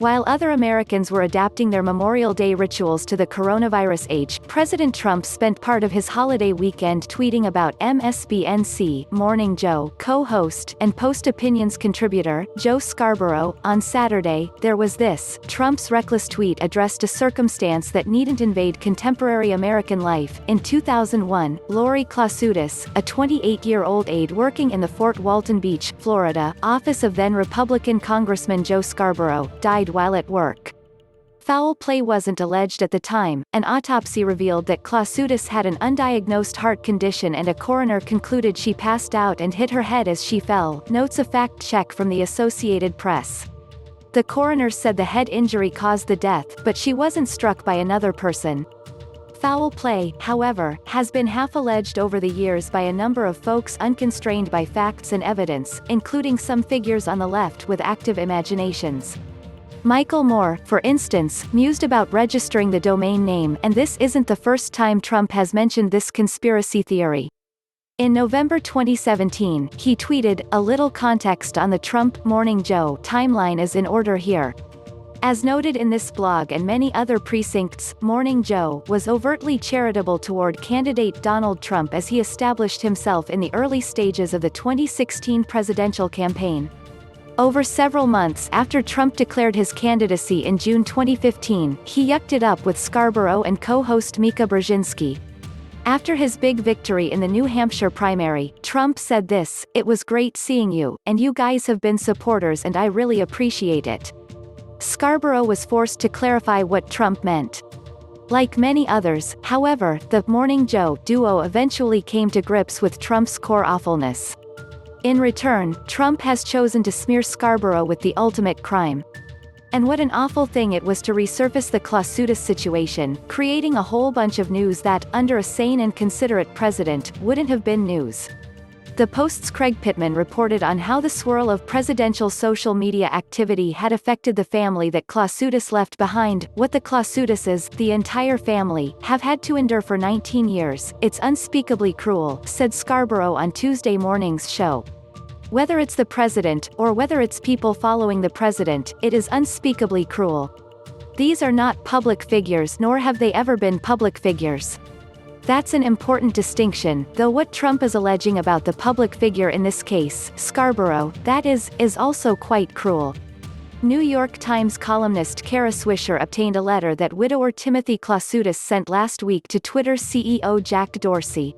While other Americans were adapting their Memorial Day rituals to the coronavirus age, President Trump spent part of his holiday weekend tweeting about MSNBC Morning Joe co-host and Post Opinions contributor, Joe Scarborough. On Saturday, there was this, Trump's reckless tweet addressed a circumstance that needn't invade contemporary American life. In 2001, Lori Klausutis, a 28-year-old aide working in the Fort Walton Beach, Florida, office of then-Republican Congressman Joe Scarborough, died while at work. Foul play wasn't alleged at the time. An autopsy revealed that Klausutis had an undiagnosed heart condition and a coroner concluded she passed out and hit her head as she fell, notes a fact check from the Associated Press. The coroner said the head injury caused the death, but she wasn't struck by another person. Foul play, however, has been half-alleged over the years by a number of folks unconstrained by facts and evidence, including some figures on the left with active imaginations. Michael Moore, for instance, mused about registering the domain name, and this isn't the first time Trump has mentioned this conspiracy theory. In November 2017, he tweeted, "A little context on the Trump Morning Joe timeline is in order here." As noted in this blog and many other precincts, Morning Joe was overtly charitable toward candidate Donald Trump as he established himself in the early stages of the 2016 presidential campaign. Over several months after Trump declared his candidacy in June 2015, he yucked it up with Scarborough and co-host Mika Brzezinski. After his big victory in the New Hampshire primary, Trump said this, "It was great seeing you, and you guys have been supporters and I really appreciate it." Scarborough was forced to clarify what Trump meant. Like many others, however, the Morning Joe duo eventually came to grips with Trump's core awfulness. In return, Trump has chosen to smear Scarborough with the ultimate crime. And what an awful thing it was to resurface the Klausutis situation, creating a whole bunch of news that, under a sane and considerate president, wouldn't have been news. The Post's Craig Pittman reported on how the swirl of presidential social media activity had affected the family that Klausutis left behind, what the Klausutises, the entire family, have had to endure for 19 years. "It's unspeakably cruel," said Scarborough on Tuesday morning's show. "Whether it's the president, or whether it's people following the president, it is unspeakably cruel. These are not public figures nor have they ever been public figures. That's an important distinction, though what Trump is alleging about the public figure in this case, Scarborough, that is also quite cruel." New York Times columnist Kara Swisher obtained a letter that widower Timothy Klausutis sent last week to Twitter's CEO Jack Dorsey.